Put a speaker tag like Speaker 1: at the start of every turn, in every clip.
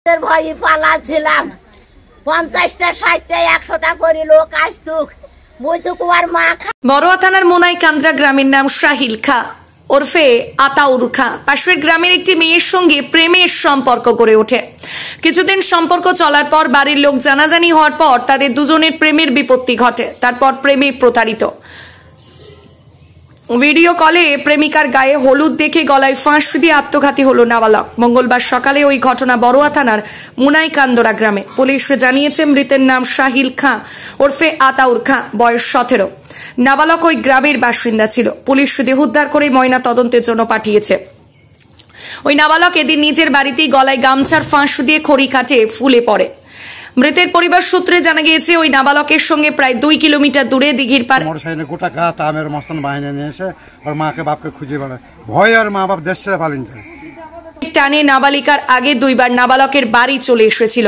Speaker 1: ভয়ে পালাছিলাম 50টা 60টা 100টা করে লোক আসতুক
Speaker 2: বড়ুয়া থানার মোনাইকান্দ্রা গ্রামের নাম শাহিল খা ওরফে আতাউর খা পাশের গ্রামের একটি মেয়ের সঙ্গে প্রেমের সম্পর্ক গড়ে ওঠে। কিছুদিন সম্পর্ক চলার পর বাড়ির লোক জানাজানি হওয়ার পর তাদের দুজনের প্রেমের বিপত্তি ঘটে। তারপর প্রেমে প্রতারিত। ভিডিও কলে প্রেমিকার গায়ে হলুদ দেখে গলায় ফাঁস দিয়ে আত্মঘাতী হলো নাবালক। মঙ্গলবার সকালে ওই ঘটনা বড়ুয়া থানার মুনাইকান্দরা গ্রামে। পুলিশ জানিয়েছে মৃতের নাম শাহিল খা ওরফে আতাউর খা, বয়স 17। নাবালক ওই গ্রামের বাসিন্দা ছিল। পুলিশ দেহ উদ্ধার করে ময়না তদন্তের জন্য পাঠিয়েছে। ওই নাবালক এদিন নিজের বাড়িতেই গলায় গামছার ফাঁস দিয়ে খড়ি কাটে ফুলে পড়ে। মৃতের পরিবার সূত্রে জানা গিয়েছে ওই নাবালকের সঙ্গে প্রায় 2 কিলোমিটার দূরে দিঘির পার
Speaker 3: মোটরসাইকেলে গোটা গাঁ আমের মস্তান বাহিনী নিয়ে এসে ওর মাকে বাপকে খুঁজে বেড়ায়। ভয় আর মা বাপ দেশ ছেড়ে পালিয়ে যায়।
Speaker 2: টানে নাবালিকার আগে 2 বার নাবালকের বাড়ি চলে এসেছিল,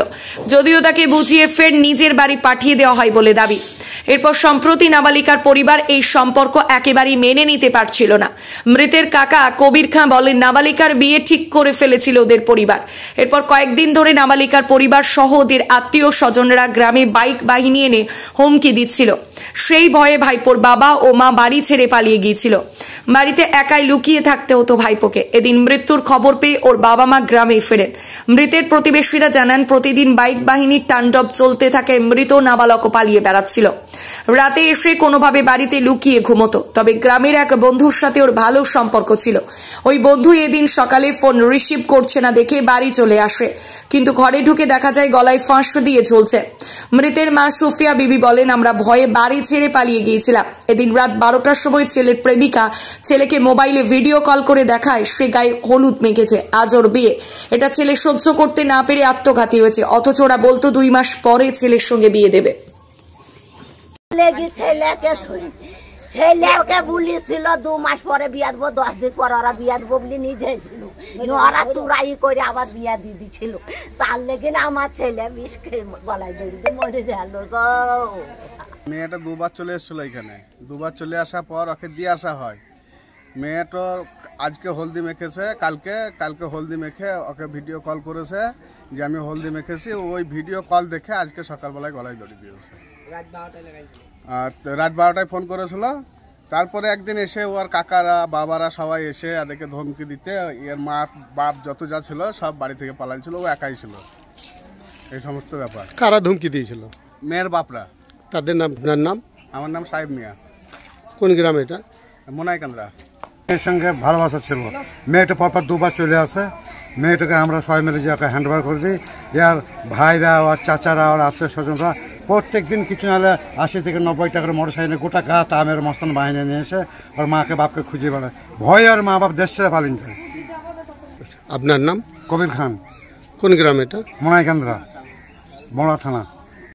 Speaker 2: যদিও তাকে বুঝিয়ে ফের নিজের বাড়ি পাঠিয়ে দেওয়া হয় বলে দাবি। এরপর সম্প্রতি নাবালিকার পরিবার এই সম্পর্ক একেবারেই মেনে নিতে পারছিল না। মৃতের কাকা কবির খাঁ বলেন নাবালিকার বিয়ে ঠিক করে ফেলেছিল ওদের পরিবার। এরপর কয়েকদিন ধরে নাবালিকার পরিবার সহ ওদের আত্মীয় স্বজনরা গ্রামে বাইক বাহিনী এনে হুমকি দিচ্ছিল। সেই ভয়ে ভাইপোর বাবা ও মা বাড়ি ছেড়ে পালিয়ে গিয়েছিল। বাড়িতে একাই লুকিয়ে থাকতে হতো ভাইপোকে। এদিন মৃত্যুর খবর পেয়ে ওর বাবা মা গ্রামে ফেরেন। মৃতের প্রতিবেশীরা জানান প্রতিদিন বাইক বাহিনীর তাণ্ডব চলতে থাকে। মৃত নাবালকও পালিয়ে বেড়াচ্ছিল। রাতে এসে কোনোভাবে বাড়িতে লুকিয়ে ঘুমতো। তবে গ্রামের এক বন্ধুর সাথে ওর ভালো সম্পর্ক ছিল। ওই বন্ধু এদিন সকালে ফোন রিসিভ করছে না দেখে বাড়ি চলে আসে, কিন্তু ঘরে ঢুকে দেখা যায় গলায় ফাঁস দিয়ে ঝুলছে। মৃতের মা সুফিয়া বিবি বলেন আমরা ভয়ে বাড়ি ছেড়ে পালিয়ে গিয়েছিলাম। এদিন রাত 12টার সময় ছেলের প্রেমিকা ছেলেকে মোবাইলে ভিডিও কল করে দেখায় সে গায়ে হলুদ মেখেছে, আজ ওর বিয়ে। এটা ছেলে সহ্য করতে না পেরে আত্মঘাতী হয়েছে। অথচ ওরা বলতো 2 মাস পরে ছেলের সঙ্গে বিয়ে দেবে।
Speaker 1: ছেলেকে বলেছিল 2 মাস পরে বিয়া দেবো, 10 দিন পর ওরা বিয়া দেবো বলে নিজে ছিল। ওরা চুরাই করে আবার বিয়া দিয়ে দিচ্ছিল। তার লেগে আমার ছেলে বিষ খেয়ে গলায় জড়িয়ে মরে গেল গো।
Speaker 4: মেয়েটা 2 বার চলে এসেছিল এখানে। 2 বার চলে আসার পর ওকে দিয়ে আসা হয়। মেয়েটা আজকে হলদি মেখেছে, কালকে হলদি মেখে ওকে ভিডিও কল করেছে যে আমি হলদি মেখেছি। ওই ভিডিও কল দেখে আজকে সকালবেলায় গলায় দড়ি দিয়েছে। রাত 12টায় ফোন করেছিল। তারপরে একদিন এসে ওর কাকারা বাবারা সবাই এসে এদেরকে ধমকি দিতে এর মা বাপ যত যা ছিল সব বাড়ি থেকে পালাইছিল। ও একাই ছিল। এই সমস্ত ব্যাপার।
Speaker 5: কারা ধমকি দিয়েছিল?
Speaker 4: মেয়ের বাপরা।
Speaker 5: তাদের নাম? আপনার নাম?
Speaker 4: আমার নাম সাহেব মিয়া।
Speaker 5: কোন গ্রাম এটা?
Speaker 4: মোনাইকান্দ্রা।
Speaker 3: মেয়ের সঙ্গে ভালোবাসা ছিল। মেয়েটা পরপর 2 বার চলে আসে। মেয়েটাকে আমরা সবাই মিলে যে ওকে হ্যান্ড ওভার করে দিই। আর ভাইরা ওর চাচারা ওর আত্মীয় স্বজনরা প্রত্যেক দিন কিছু নাহলে 80 থেকে 90 টাকার মোটরসাইকেলে গোটা গাঁ আমের মস্তান বাহিনী নিয়ে এসে ওর মাকে বাপকে খুঁজে বেড়ায়। ভয় আর মা বাপ দেশ ছেড়ে পালিয়ে যায়।
Speaker 5: আপনার নাম?
Speaker 3: কবির খান।
Speaker 5: কোন গ্রাম এটা?
Speaker 3: মোনাইকান্দ্রা, বড়ুয়া থানা।